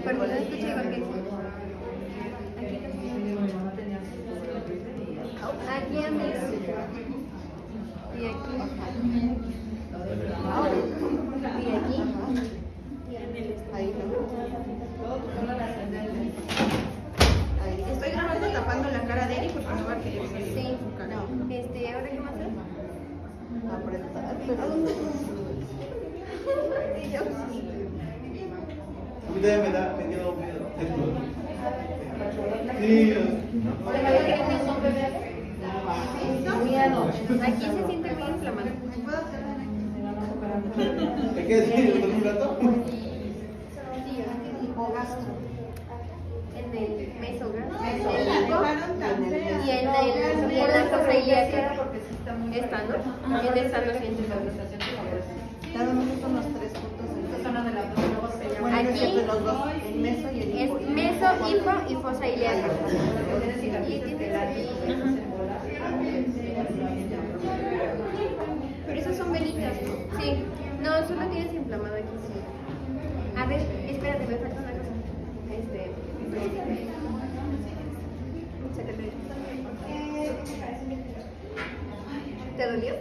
Perdón, escuché igual que aquí a mí y aquí y aquí ahí estoy grabando tapando la cara de Eric porque no va a querer salir. Sí, ¿ahora qué más hacer? Me quedo sí. Aquí se siente muy inflamado. ¿Te quedas con un rato? En el mesogástrico y en la fosa ilíaca está, ¿no? En esta no sientes dolor. Cada uno son los tres puntos. Estos son los del abdomen. Aquí los dos, el meso y el hipo. es meso, hipo y fosa ilíaca. Pero esas son venitas, ¿no? Sí. No, solo tienes inflamado aquí, sí. A ver, espérate, me falta una cosa. Sácate. ¿Te dolió?